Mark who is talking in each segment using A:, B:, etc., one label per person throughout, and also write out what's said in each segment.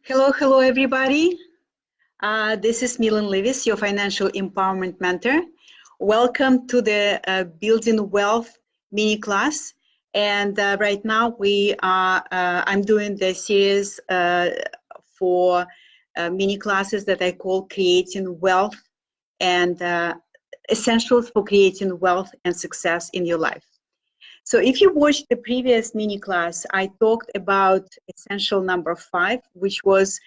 A: Hello, everybody. This is Millen Livis, your financial empowerment mentor. Welcome to the Building Wealth mini class. And right now I'm doing the series for mini classes that I call Creating Wealth and Essentials for Creating Wealth and Success in Your Life. So if you watched the previous mini class, I talked about essential number 5, which was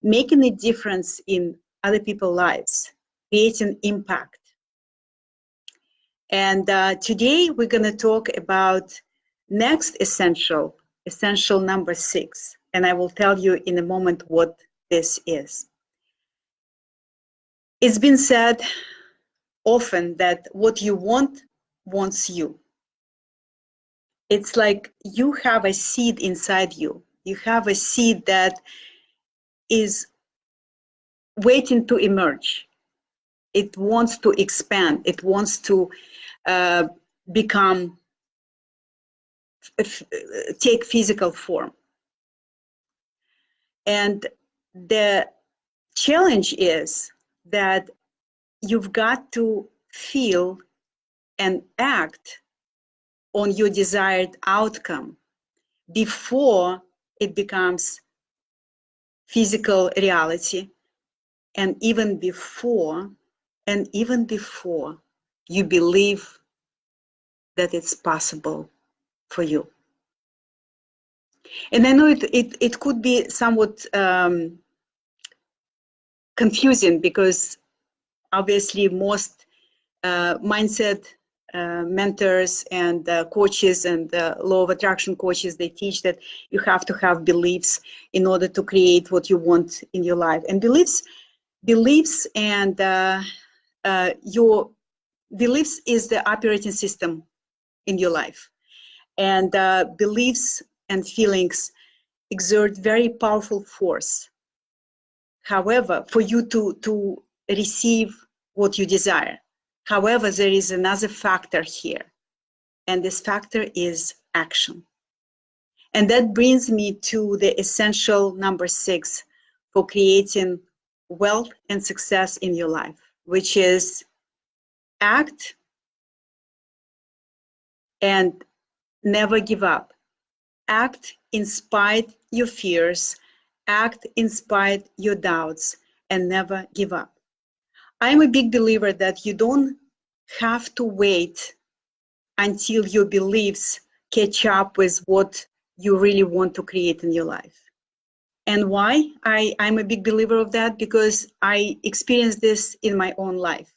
A: making a difference in other people's lives, creating impact. And today we're going to talk about next essential number 6. And I will tell you in a moment what this is. It's been said often that what you want wants you. It's like you have a seed inside you. You have a seed that is waiting to emerge. It wants to expand. It wants to take physical form. And the challenge is that you've got to feel and act on your desired outcome before it becomes physical reality, and even before you believe that it's possible for you. And I know it could be somewhat confusing, because obviously most mindset mentors and coaches and law of attraction coaches, they teach that you have to have beliefs in order to create what you want in your life. And beliefs and your beliefs is the operating system in your life. And beliefs and feelings exert very powerful force. However, for you to receive what you desire. However, there is another factor here, and this factor is action. And that brings me to the essential number 6 for creating wealth and success in your life, which is act and never give up. Act in spite your fears, act in spite your doubts, and never give up. I'm a big believer that you don't have to wait until your beliefs catch up with what you really want to create in your life. And why I'm a big believer of that? Because I experienced this in my own life.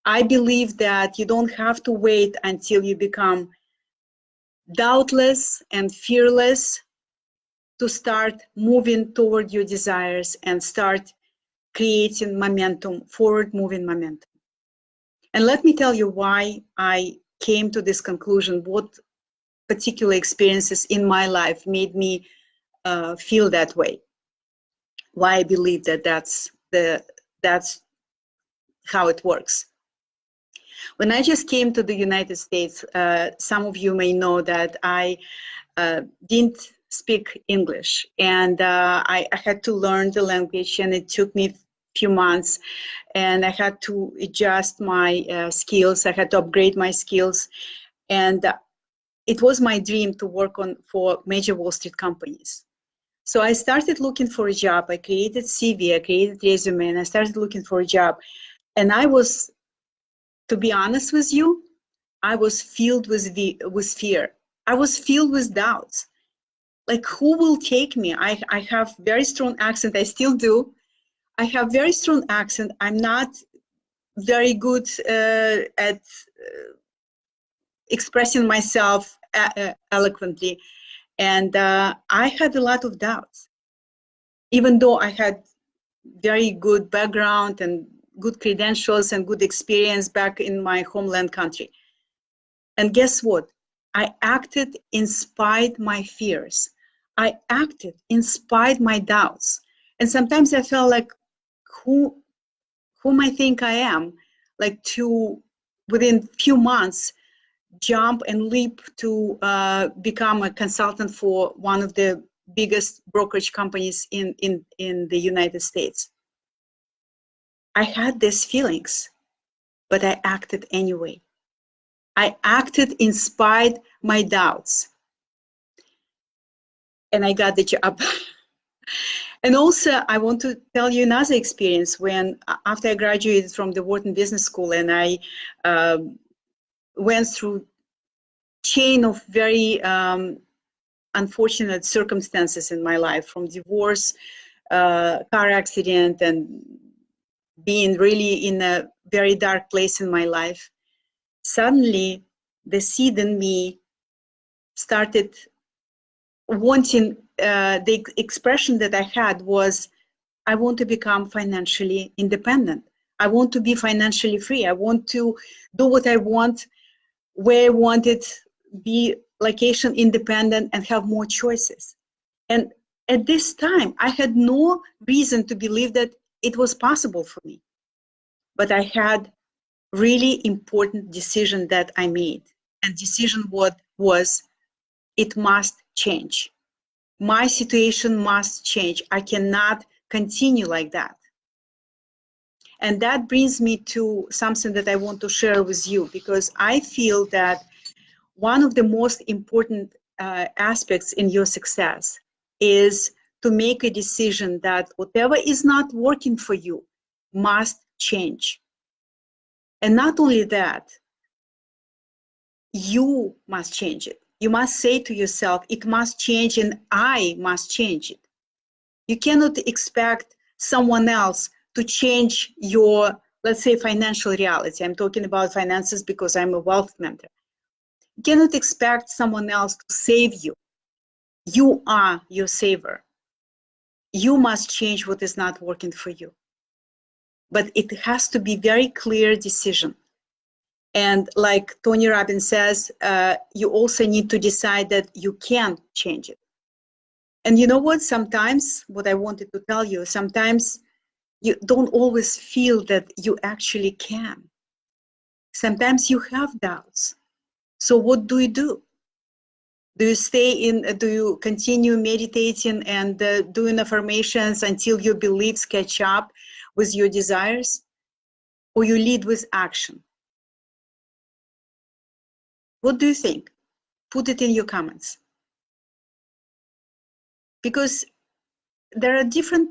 A: I believe that you don't have to wait until you become doubtless and fearless to start moving toward your desires and start creating momentum, forward moving momentum. And let me tell you why I came to this conclusion, what particular experiences in my life made me feel that way. Why I believe that that's how it works. When I just came to the United States, some of you may know that I didn't speak English, and I had to learn the language, and it took me a few months, and I had to adjust my skills. I had to upgrade my skills, and it was my dream to work for major Wall Street companies. So I started looking for a job. I created CV, I created resume, and I started looking for a job. And I was, to be honest with you, I was filled with fear. I was filled with doubts. Like, who will take me? I have very strong accent. I still do. I have very strong accent. I'm not very good at expressing myself eloquently. And I had a lot of doubts. Even though I had very good background and good credentials and good experience back in my homeland country. And guess what? I acted in spite my fears. I acted in spite my doubts. And sometimes I felt like, who I think I am? Like, to, within few months, jump and leap to become a consultant for one of the biggest brokerage companies in the United States. I had these feelings, but I acted anyway. I acted in spite my doubts, and I got the job. And also, I want to tell you another experience when, after I graduated from the Wharton Business School, and I went through chain of very unfortunate circumstances in my life, from divorce, car accident, and being really in a very dark place in my life. Suddenly, the seed in me started wanting, the expression that I had was, I want to become financially independent. I want to be financially free. I want to do what I want, where I want it, be location independent and have more choices. And at this time, I had no reason to believe that it was possible for me. But I had really important decision that I made. And decision was, it must change. My situation must change. I cannot continue like that. And that brings me to something that I want to share with you, because I feel that one of the most important aspects in your success is to make a decision that whatever is not working for you must change. And not only that, you must change it. You must say to yourself, it must change and I must change it. You cannot expect someone else to change your, let's say, financial reality. I'm talking about finances because I'm a wealth mentor. You cannot expect someone else to save you. You are your saver. You must change what is not working for you. But it has to be very clear decision. And like Tony Robbins says, you also need to decide that you can change it. And you know what? Sometimes, what I wanted to tell you, sometimes you don't always feel that you actually can. Sometimes you have doubts. So what do you do? Do you stay in, do you continue meditating and doing affirmations until your beliefs catch up with your desires? Or you lead with action? What do you think? Put it in your comments. Because there are different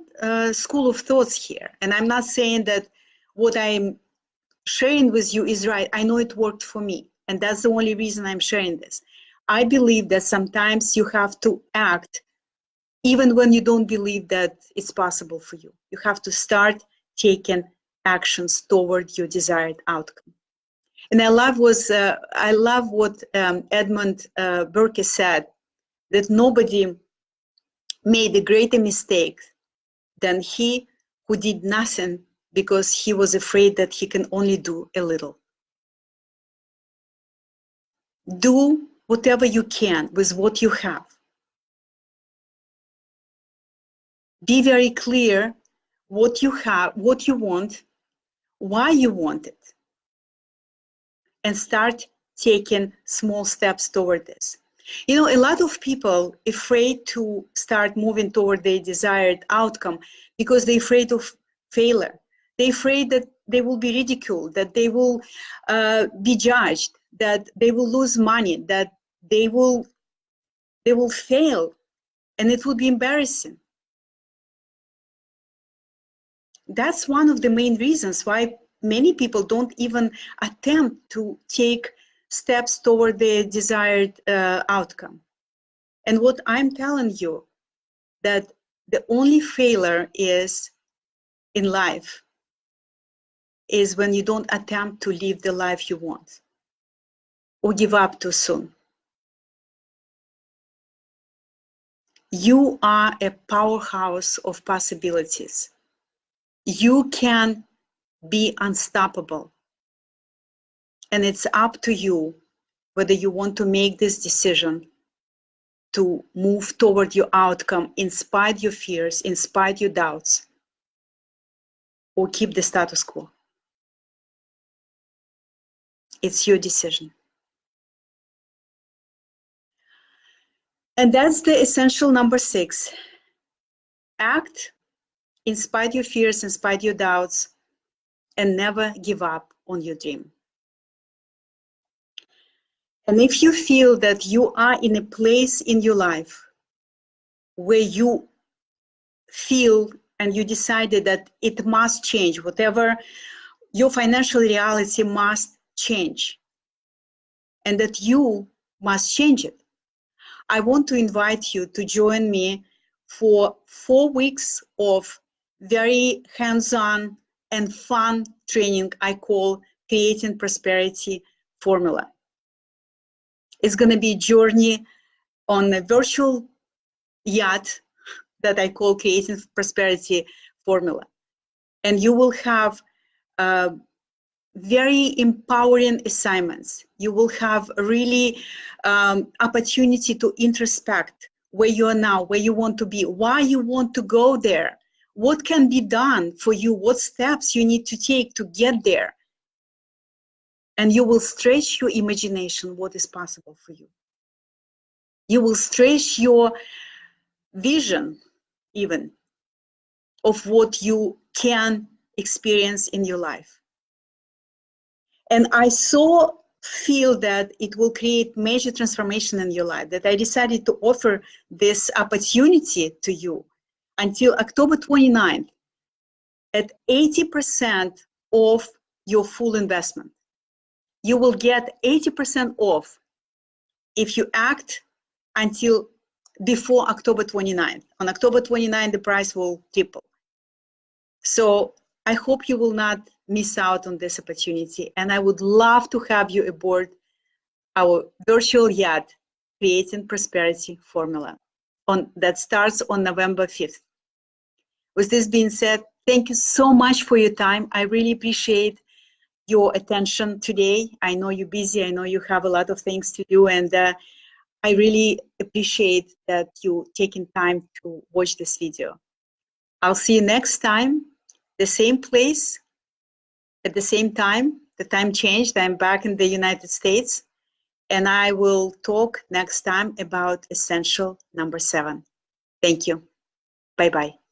A: school of thoughts here. And I'm not saying that what I'm sharing with you is right. I know it worked for me. And that's the only reason I'm sharing this. I believe that sometimes you have to act even when you don't believe that it's possible for you. You have to start taking actions toward your desired outcome. And I love what Edmund Burke said, that nobody made a greater mistake than he who did nothing because he was afraid that he can only do a little. Do whatever you can with what you have. Be very clear what you have, what you want, why you want it, and start taking small steps toward this. You know, a lot of people afraid to start moving toward their desired outcome because they're afraid of failure. They're afraid that they will be ridiculed, that they will be judged, that they will lose money, that they will fail, and it will be embarrassing. That's one of the main reasons why many people don't even attempt to take steps toward their desired outcome. And what I'm telling you, that the only failure is in life is when you don't attempt to live the life you want or give up too soon. You are a powerhouse of possibilities. You can be unstoppable. And it's up to you whether you want to make this decision to move toward your outcome in spite your fears, in spite your doubts, or keep the status quo. It's your decision. And that's the essential number 6. Act in spite of your fears, in spite of your doubts, and never give up on your dream. And if you feel that you are in a place in your life where you feel and you decided that it must change, whatever your financial reality must change, and that you must change it, I want to invite you to join me for 4 weeks of very hands-on and fun training I call Creating Prosperity Formula. It's going to be a journey on a virtual yacht that I call Creating Prosperity Formula. And you will have very empowering assignments. You will have really opportunity to introspect where you are now, where you want to be, why you want to go there, what can be done for you, what steps you need to take to get there. And you will stretch your imagination, what is possible for you. You will stretch your vision even of what you can experience in your life. And I so feel that it will create major transformation in your life that I decided to offer this opportunity to you until October 29th at 80% of your full investment. You will get 80% off if you act until before October 29th. On October 29th, the price will triple. So I hope you will not miss out on this opportunity. And I would love to have you aboard our virtual yacht, Creating Prosperity Formula, that starts on November 5th. With this being said, thank you so much for your time. I really appreciate your attention today. I know you're busy. I know you have a lot of things to do. And I really appreciate that you taking time to watch this video. I'll see you next time, the same place, at the same time. The time changed. I'm back in the United States. And I will talk next time about essential number 7. Thank you. Bye-bye.